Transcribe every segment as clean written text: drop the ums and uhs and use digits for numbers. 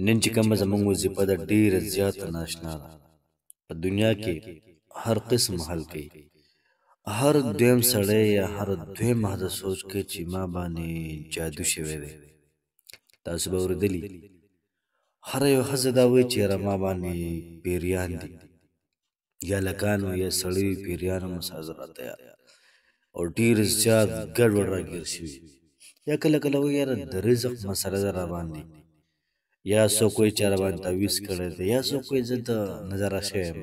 نن چې کومه زموږ وظیفه ده ډېره زیاته ناشنا ده. په دنیا کې هر قسم حل کوي. هر دویم سړی یا هر دویم محض سوچ کوي چې ما باندې جادو شوی دی. تاسو به اورېدلي هر یو ښځه دا وایي چې یاره ما باندې پیریان دي، یا لکان وي یا سړی وي پیریان هم ساز راته او ډېر زیات ګډوډ راګیر شوي. یا کله کله وایي یاره د رزق مسله ده را باندې، یا څوک وایي چې را باندې تعویض کړی دی، یا څوک وایي زه د نظره شوی یم.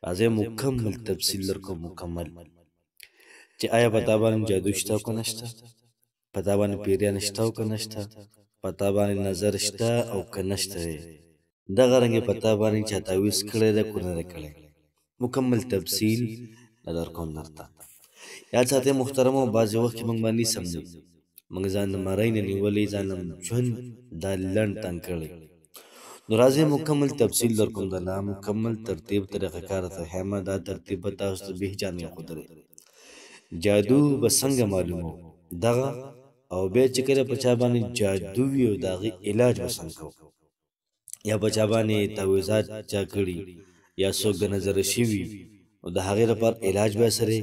راځئ مکمل تفصیل درکړم مکمل چې آیا په تا باندې جادو شته او که نشته، په تا باندې پیریان شته او که نشته، په تا باندې نظر شته او که نشته دی، دغه رنګې په تا باندې چا تعویض کړی دی که نه دی کړی. مکمل تفصیل درکوم درته. یاد ساتئ محترمو، بعضې وخت کې موږ باندې سمجو موږ ځان د مرۍ نه نیولی، ځان ژوند دا لنډ تنګ کړی. نو راځئ مکمل تفصیل درکوم دله مکمل ترتیب طریقه کار ته ښیمه. دا ترتیب به تاسو ته بېجان ایښودلی. جادو به څنګه معلومو دغه، او بیا چې کله په چا باندې جادو وي او د هغې علاج به څنګه کوو، یا په چا باندې تعویضات چا کړي یا څوک د نظره شوي او د هغې لپاره علاج به سره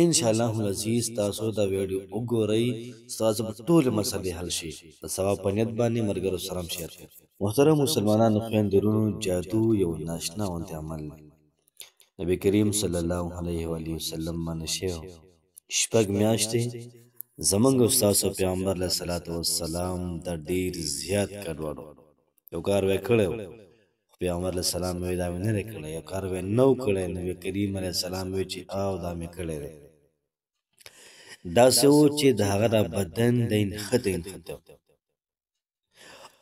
انشاءالله العزیز تاسو دا ویډیو وګورئ، ستاسو به ټولې مسلې حل شي. د ثواب په نیت باندې ملګرو سره هم شیر کړئ. محترم مسلمانانو خویندو ورونو، جادو یو ناشنا غوندې عمل دی. نبی کریم صلی الله علیه و آله وسلم باندې شوی شپږ میاشتې زموږ او ستاسو پیغمبر علیه صلات وسلام دا ډېر زیات ګډوډ و. یو کار به یې کړی و، پیغمبر علیه السلام وایي دا مې نه دی کړی. یو کار به یې نه و کړی، نبي کریم علیه السلام وایي چې او دا مې کړی دی. داسې و چې د هغه دا بدن د نښته نښته و.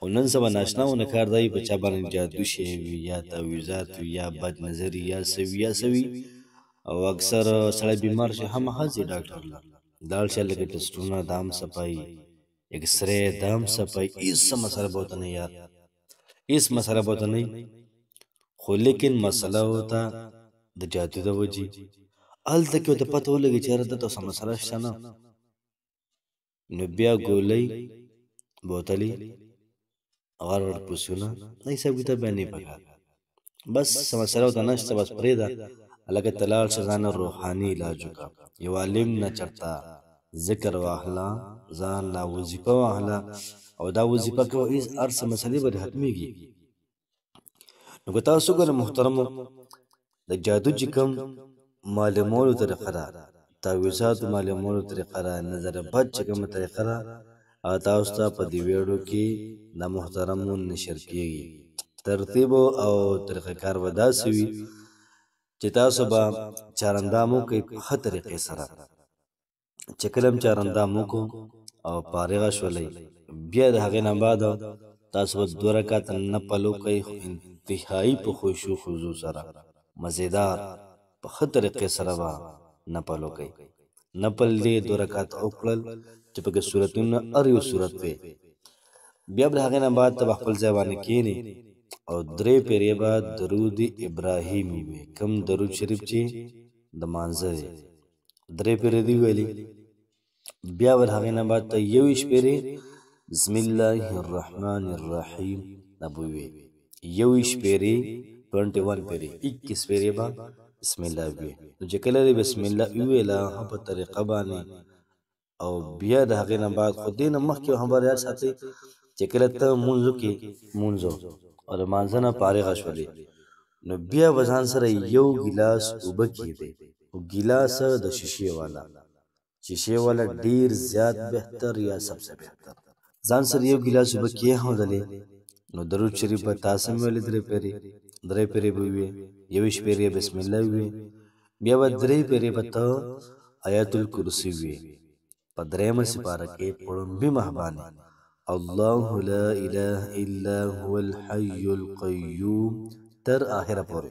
او نن سبا ناشنا ونه کار دی په چا باندې جادو شوی وي یا تعویضات وي یا بد نظري یا څه وي یا څه وي، او اکثر سړی بیمار شي هماغه ځي ډاکټر له لاړ شه، لکه ټسټونه دا هم صفایي، اکسرې دا هم صفایي، هېڅ مسله به ورته نه یار، هېڅ مسله به ورته نه وي. خو لیکن مسله ورته د جادو د وجې هلته کې ورته پته ولګي چې یاره دلته څه مسله شته نه. نو بیا ګولۍ بوتلې غړ غړ پسونه نه حساب کتاب بیا نه پکار، بس څه مسله ورته نشته، بس پرېږده هلکه ته لاړ شه ځان روحاني علاج وکړه. یو عالم نه چېرته ذکر واخله، ځان لا وظیفه واخله او دا وظیفه کوه، هر څه مسلې به دې ختمېږي. نو که تاسو وګورئ محترمو، د جادو چې کوم معلومولو طریقه ده، تعویضاتو معلومولو طریقه ده، نظر بد چې کومه طریقه ده، هغه تاسو ته په دې ویډیو کې د محترمو نشر کېږي. ترتیب او طریقه کار به داسې وي چې تاسو به چارندام وکړئ په ښه طریقې سره. چې کله هم چارندام وکړو او فارغه شولئ، بیا د هغې نه بعد تاسو به 2 رکعته نفل وکړئ، انتهایي په خوشو خضوع سره مزیدار په ښه طریقې سره به نفل وکړئ. نفل دې 2 رکعته وکړل چې پکې سورتونه هر یو سورت وي. بیا به د هغې نه بعد ته به خپل ځای باندې کښېنې او 3 پیرې به درود ابراهیمي وي، کوم درود شریف چې د مانځه دی 3 پیرې دې ویلې. بیا به د هغې نه بعد ته 21 پیرې بسم الله الرحمن الرحیم دا به وي، 21 پیرې 21 پیرې 21 پیرې به بسم الله وي. نو چې کله دې بسم الله وویله په طریقه باندې، او بیا د هغې نه بعد خو دې نه مخکې یو خبره یاد ساتئ چې کله ته مونځ وکړې مونځو او د مانځه نه فارغه شولې، نو بیا به ځان سره 1 ګیلاس اوبه کښېږدئ، او ګیلاسه د شیشې والا، شیشې والا ډېر زیات بهتر یا سبسه بهتر. ځان سره 1 ګیلاس اوبه کېښودلې، نو درود شریف به تاسو هم ویلې 3 پیرې، 3 پیرې به ووې، 21 پیرې بسم الله ووې، بیا به 3 پیرې به ته آیت الکرسي ووې. په 3مه سپاره کې په لومبي مخ باندې الله لا اله الا هو الحي القیوم تر آخره پورې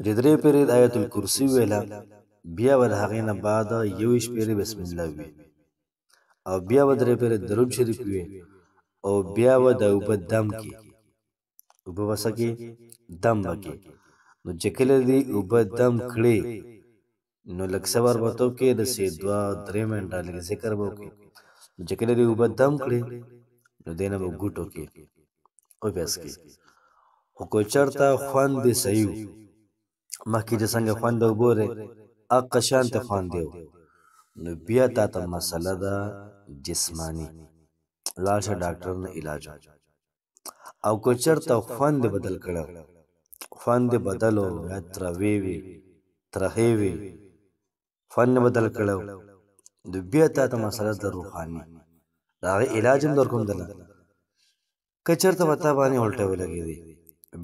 چې 3 پیرې آیت الکرسي وویله، بیا به د هغې نه بعد 21 پیرې بسم الله ووې، او بیا به 3 پیرې درود شریف ووې، او بیا به د اوبه دم کې اوبه به څه کې دم به کې. نو چې کله دې اوبه دم کړې، نو لږ صبر به ته وکړې، داسې 2-3 منټه لږ ذکر به وکړې. نو چې کله دې اوبه دم کړې، نو دې نه به ګوټو کې وبس کې خو که چېرته خوند دې صحیح و مخکې چې څنګه خوند د اوبو دی هغه شانته خوند دی نو بیا تا ته مسله ده جسماني لاړ شه ډاکټر نه علاج او که چېرته خوند دې بدل کړی خوند دې بدل و یا تروې وي ترخې وي خوند دې بدل کړی نو بیا تا ته مسله ده روحاني د هغې علاج هم در کوم دله که چېرته به تا باندې الټه ولګېدې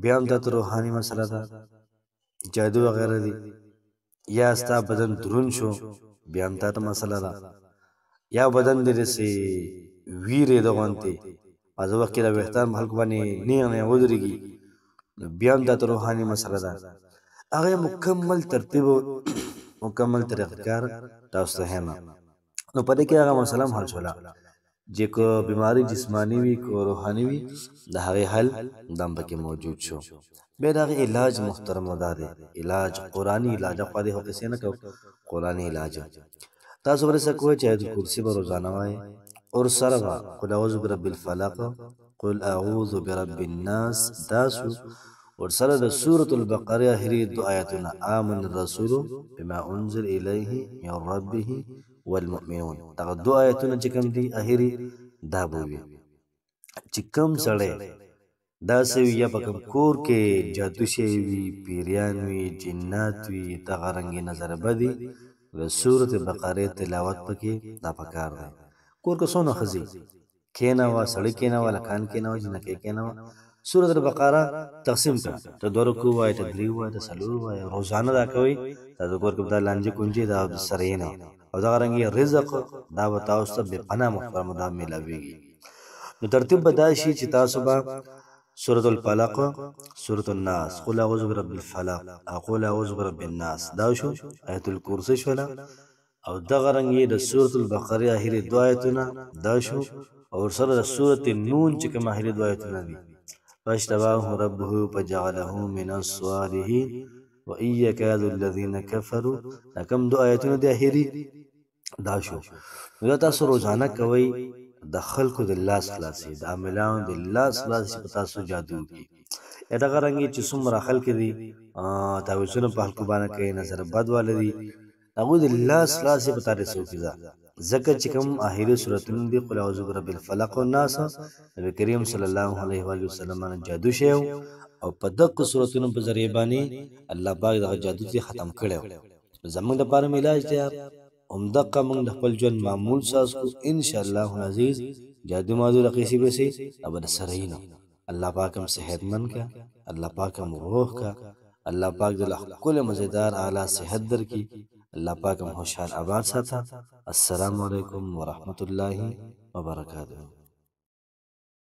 بیا هم تا ته روحاني مسله ده جادو وغیره دي یا ستا بدن دروند شو بیا هم تا ته مسله ده یا بدن دې داسې ویرې ده غوندې بعض وخت کې د ویښتان په خلکو باندې نیغ نیغ ودرېږي نو بیا هم دا ته روحاني مسله ده هغه مکمل ترتیب مکمل طریقهکار تاسو ته ښیم نو په دې کې هغه مسله هم حل شوله چې که بیماري جسماني وي که روحاني وي د هغې حل دا هم پکې موجود شو بیا د هغې علاج محترمو دا دی علاج قرآني علاج خوا دې خو قصې نه کوو قرآني علاج تاسو به داسې کوئ چې آیت الکرسي به روزانه وایئ اور سره به قل اعوذ برب الفلق قل اعوذ برب الناس دا شو اور سره د سورة البقره آخري دو آیتونه آمن الرسول بما انزل الیه من ربه والمؤمنون دغه دو آیتونه چې کوم دي آخري دا به وي چې کوم سړی داسې وي یا په کوم کور کې جادو شوی وي پیریان وي جنات وي دغه رنګې نظر بدي د سورة بقرې تلاوت پکې دا پکار دی کور که څونه ښځې کښېنوه سړی کښېنوه لکان کښېنوه جنکۍ کښېنوه سورة البقره تقسیم کړه ته 2 رکوع وایه ته 3 وایه ته 4 وایه روزانه دا کوئ تاسو کور کې به دا لانجې کونجې دا سره یې نه او دغه رنګې رزق دا به تاسو ته بې پناه محترمو دا میلاویږي نو ترتیب به دا شي چې تاسو به سورة الفلق سورة الناس قل اعوذ برب الفلق قل اعوذ برب الناس دا شو آیت الکرسی شوله او دغه رنګې د سورة البقرې آخري 2 آیتونه دا شو او سره د سورة نون چې کوم آخري 2 آیتونه دي فاجتباه ربه فجعله من الصالحين وإن يكاد الذين كفروا دا کوم 2 آیتونه دي آخري دا شو نو تاسو روزانه کوئ د خلکو د لاس خلاصي د عاملانو د لاس خلاصي په تاسو جادو کی دغه رنګې چې څومره خلک دي تعویذونه په خلکو باندې کوي نظر بد والدي هغه د لاس خلاصي په تاسو کې ځکه چې کوم آخري سورتونه دي قل اعوذ برب الفلق والناس نبی کریم صلی الله علیه و وسلم باندې جادو شیو او په دغه سورتونو په ذریعہ باندې الله پاک دغه جادو ته ختم کړو زموږ د پاره علاج دی همدغه موږ د خپل ژوند معمول ساز کو ان شاء الله العزیز جادو مادو رقیسی به سي ابد سرینو الله پاک هم صحتمند کا الله پاک هم روح کا الله پاک د کل مزیدار اعلی صحت در کی الله پاک هم خوشحال آباد ساته السلام علیکم ورحمت الله وبرکاته